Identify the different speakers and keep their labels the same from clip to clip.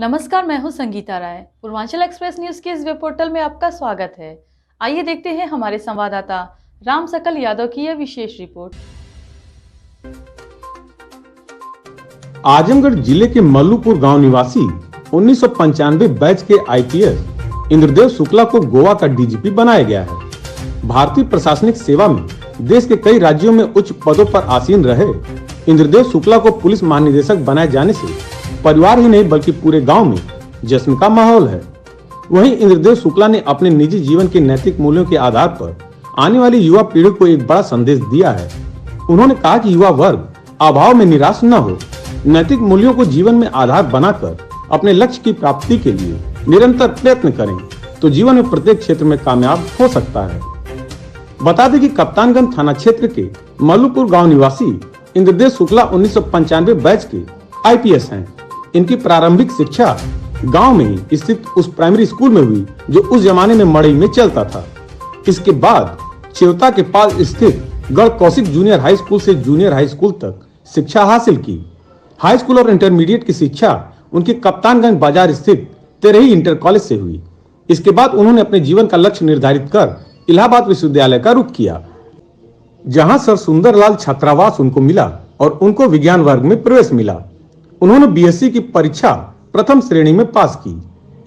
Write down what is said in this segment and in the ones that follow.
Speaker 1: नमस्कार, मैं हूं संगीता राय। पूर्वांचल एक्सप्रेस न्यूज के इस वेब पोर्टल में आपका स्वागत है। आइए देखते हैं हमारे संवाददाता राम सकल यादव की यह विशेष रिपोर्ट।
Speaker 2: आजमगढ़ जिले के मल्लूपुर गांव निवासी 1995 बैच के आईपीएस इंद्रदेव शुक्ला को गोवा का डीजीपी बनाया गया है। भारतीय प्रशासनिक सेवा में देश के कई राज्यों में उच्च पदों पर आसीन रहे इंद्रदेव शुक्ला को पुलिस महानिदेशक बनाए जाने से परिवार ही नहीं बल्कि पूरे गांव में जश्न का माहौल है। वहीं इंद्रदेव शुक्ला ने अपने निजी जीवन के नैतिक मूल्यों के आधार पर आने वाली युवा पीढ़ी को एक बड़ा संदेश दिया है। उन्होंने कहा कि युवा वर्ग अभाव में निराश न हो, नैतिक मूल्यों को जीवन में आधार बनाकर अपने लक्ष्य की प्राप्ति के लिए निरंतर प्रयत्न करें तो जीवन में प्रत्येक क्षेत्र में कामयाब हो सकता है। बता दें कि कप्तानगंज थाना क्षेत्र के मल्लूपुर गांव निवासी इंद्रदेव शुक्ला 1995 बैच के आईपीएस हैं। इनकी प्रारंभिक शिक्षा गांव में ही स्थित उस प्राइमरी स्कूल में हुई जो उस जमाने में मड़ई में चलता था। इसके बाद चेवता के पास स्थित गढ़ कौशिक जूनियर हाई स्कूल से जूनियर हाई स्कूल तक शिक्षा हासिल की। हाई स्कूल और इंटरमीडिएट की शिक्षा उनके कप्तानगंज बाजार स्थित तेरही इंटर कॉलेज से हुई। इसके बाद उन्होंने अपने जीवन का लक्ष्य निर्धारित कर इलाहाबाद विश्वविद्यालय का रुख किया, जहां सर सुंदरलाल छात्रावास उनको मिला और उनको विज्ञान वर्ग में प्रवेश मिला। उन्होंने बीएससी की परीक्षा प्रथम श्रेणी में पास की।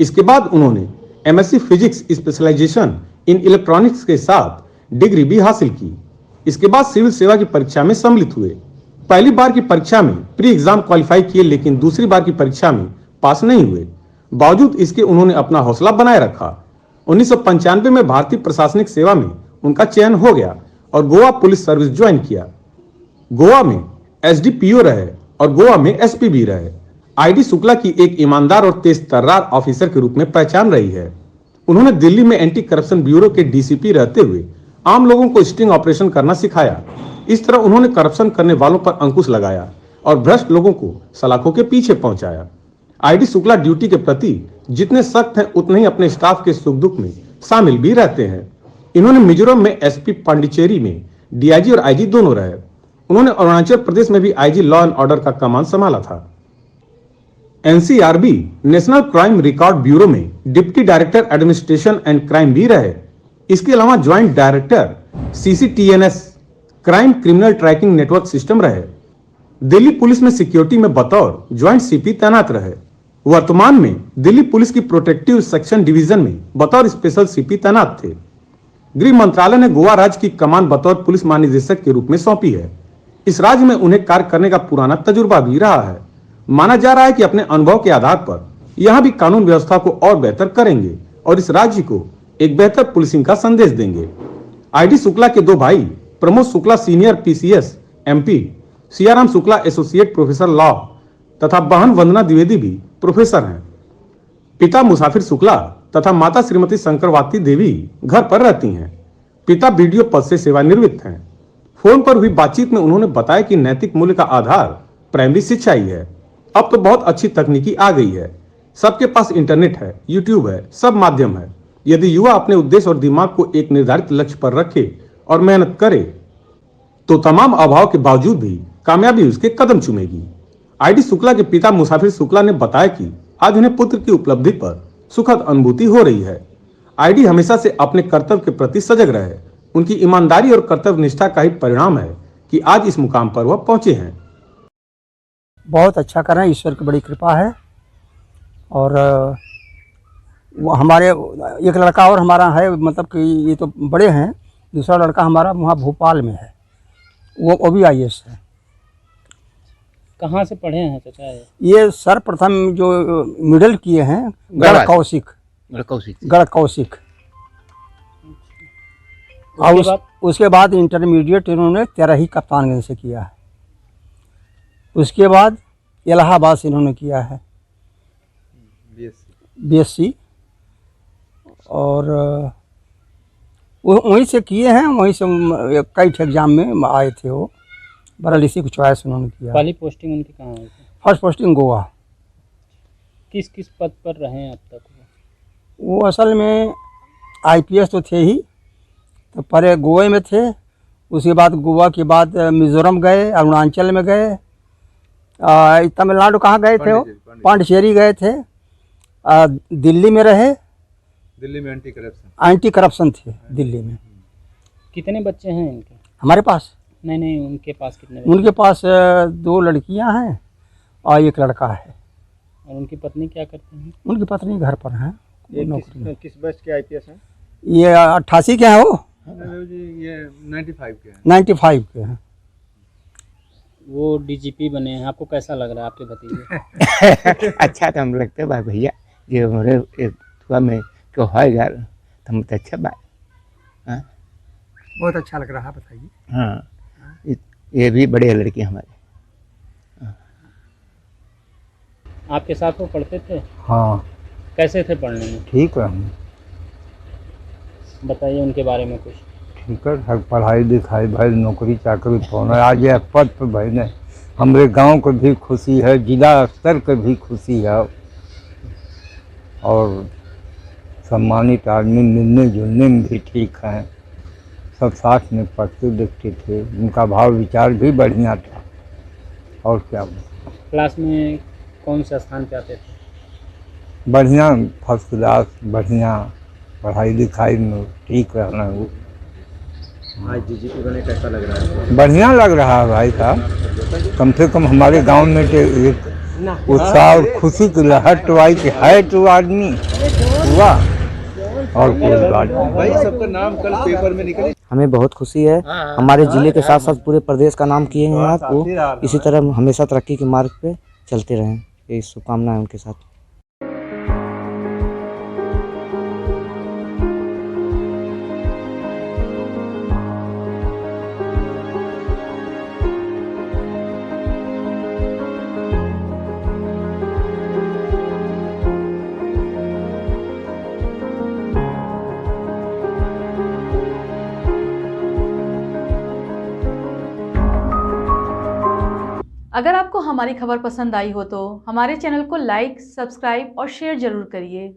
Speaker 2: इसके बाद उन्होंने MSc physics specialisation in electronics के साथ डिग्री भी हासिल की। इसके बाद सिविल सेवा की परीक्षा में सम्मिलित हुए। पहली बार की परीक्षा में प्री एग्जाम क्वालिफाई किए, लेकिन दूसरी बार की परीक्षा में पास नहीं हुए। बावजूद इसके उन्होंने अपना हौसला बनाए रखा। 1995 में भारतीय प्रशासनिक सेवा में उनका चयन हो गया और गोवा पुलिस सर्विस ज्वाइन किया। गोवा में एसडीपीओ रहे और गोवा में एसपी भी रहे। आईडी शुक्ला की एक ईमानदार और तेज तर्रार ऑफिसर के रूप में पहचान रही है। उन्होंने दिल्ली में एंटी करप्शन ब्यूरो के डीसीपी रहते हुए आम लोगों को स्टिंग ऑपरेशन करना सिखाया। इस तरह उन्होंने करप्शन करने वालों पर अंकुश लगाया और भ्रष्ट लोगों को सलाखों के पीछे पहुंचाया। आईडी शुक्ला ड्यूटी के प्रति जितने सख्त हैं उतने ही अपने स्टाफ के सुख दुख में शामिल भी रहते हैं। इन्होंने मिजोरम में एसपी, पांडिचेरी में डीआईजी और आईजी दोनों रहे। उन्होंने अरुणाचल प्रदेश में भी आईजी लॉ एंड ऑर्डर का कमान संभाला था। NCRB national crime record bureau में deputy director administration and crime भी रहे। इसके अलावा joint director CCTNS crime criminal tracking network system रहे। दिल्ली पुलिस में सिक्योरिटी में बतौर ज्वाइंट सीपी तैनात रहे। वर्तमान में दिल्ली पुलिस की प्रोटेक्टिव सेक्शन डिवीजन में बतौर स्पेशल सीपी तैनात थे। गृह मंत्रालय ने गोवा राज्य की कमान बतौर पुलिस महानिदेशक के रूप में सौंपी है। इस राज्य में उन्हें कार्य करने का पुराना तजुर्बा भी रहा है। माना जा रहा है कि अपने अनुभव के आधार पर यहां भी कानून व्यवस्था को और बेहतर करेंगे और इस राज्य को एक बेहतर पुलिसिंग का संदेश देंगे। आईडी शुक्ला के दो भाई Pramod Shukla senior PCS MP, Siyaram Shukla associate professor law तथा बहन वंदना द्विवेदी भी प्रोफेसर हैं। पिता मुसाफिर शुक्ला तथा माता श्रीमती शंकरवाती देवी घर पर रहती हैं। पिता बीडीओ पद से सेवानिवृत्त हैं। फोन पर हुई बातचीत में उन्होंने बताया कि नैतिक मूल्य का आधार प्राइमरी शिक्षा ही है। अब तो बहुत अच्छी तकनीकी आ गई है, सबके पास इंटरनेट है, यूट्यूब है, सब माध्यम है। यदि युवा अपने उद्देश्य और दिमाग को एक निर्धारित लक्ष्य पर रखे और मेहनत करे तो तमाम अभाव के बावजूद भी कामयाबी उसके कदम चूमेगी। आईडी शुक्ला के पिता मुसाफिर शुक्ला ने बताया कि आज उन्हें पुत्र की उपलब्धि पर सुखद अनुभूति हो रही है। आईडी हमेशा से अपने कर्तव्य के प्रति सजग रहे। उनकी ईमानदारी और कर्तव्य निष्ठा का ही परिणाम है कि आज इस मुकाम पर वह पहुंचे हैं।
Speaker 3: बहुत अच्छा कर रहे हैं, ईश्वर की बड़ी कृपा है। और वो हमारे एक लड़का और हमारा है, मतलब कि ये तो बड़े हैं, दूसरा लड़का हमारा वहाँ भोपाल में है, वो भी आईएएस है।
Speaker 4: कहाँ से पढ़े हैं चाचा?
Speaker 3: ये सर्वप्रथम जो मिडिल किए हैं गढ़ कौशिक। और उसके बाद इंटरमीडिएट इन्होंने तेरही कप्तानगंज से किया है। उसके बाद इलाहाबाद से इन्होंने किया है बीएससी, और वहीं से किए हैं। वहीं से कई एग्जाम में आए थे। वो बहरहाल इसी को चॉइस उन्होंने किया।
Speaker 4: पहली पोस्टिंग उनकी कहाँ हुई थी?
Speaker 3: First posting Goa.
Speaker 4: किस किस पद पर रहे हैं अब तक?
Speaker 3: वो असल में आईपीएस तो थे ही, तो पहले गोवा में थे। उसके बाद गोवा के बाद मिजोरम गए, अरुणाचल में गए, तमिलनाडु कहाँ गए थे? वो पांडिचेरी गए थे। दिल्ली में रहे,
Speaker 5: दिल्ली में
Speaker 3: एंटी करप्शन थे दिल्ली में।
Speaker 4: कितने बच्चे हैं इनके?
Speaker 3: हमारे पास
Speaker 4: नहीं नहीं, उनके पास कितने बच्चे?
Speaker 3: उनके पास 2 लड़कियां हैं और 1 लड़का है।
Speaker 4: और उनकी पत्नी क्या करती हैं?
Speaker 3: उनकी पत्नी घर पर है, नौकरी में।
Speaker 5: किस बैच के आईपीएस हैं?
Speaker 3: ये 88 के हैं, वो
Speaker 5: जी ये 95 के हैं।
Speaker 3: 95 के हैं।
Speaker 4: वो डीजीपी बने हैं, आपको कैसा लग रहा है आपके भतीजे?
Speaker 6: अच्छा तो हम लगते बा भैया जो हमारे एक थोड़ा में क्यों है यार, तो हम तो अच्छा बात। हाँ
Speaker 3: बहुत अच्छा लग रहा है, बताइए।
Speaker 6: हाँ, ये भी बड़े लड़के हमारे।
Speaker 4: आपके साथ वो पढ़ते थे?
Speaker 3: हाँ
Speaker 4: कैसे थे पढ़ने में?
Speaker 3: ठीक है,
Speaker 4: बताइए उनके बारे में कुछ।
Speaker 7: ठीक है, हर पढ़ाई लिखाई भाई, नौकरी चाकरी पाना, आज यह पद पर भाई ने हमारे गांव को भी खुशी है, जिला स्तर के भी खुशी है। और सम्मानित आदमी मिलने जुलने में भी ठीक हैं, सब साथ में पढ़ते लिखते थे, उनका भाव विचार भी बढ़िया था। और क्या
Speaker 4: क्लास में कौन से स्थान पे आते थे?
Speaker 7: बढ़िया, फर्स्ट क्लास, बढ़िया पढ़ाई लिखाई में ठीक रहना। वो
Speaker 5: आज डीजीपी बने, कैसा लग रहा है?
Speaker 7: बढ़िया लग रहा है भाई साहब, कम से कम हमारे गांव में तो एक उत्साह और खुशी की लहर तो आई कि है तो आदमी हुआ, और कोई बात नहीं।
Speaker 5: भाई सबका नाम कल पेपर में निकले।
Speaker 8: हमें बहुत खुशी है, हमारे जिले के साथ साथ पूरे प्रदेश का नाम किए हैं आप, वो इसी तरह हमेशा तरक्की के मार्ग पे चलते रहें, ये शुभकामनाएं उनके साथ।
Speaker 1: अगर आपको हमारी खबर पसंद आई हो तो हमारे चैनल को लाइक, सब्सक्राइब और शेयर जरूर करिए।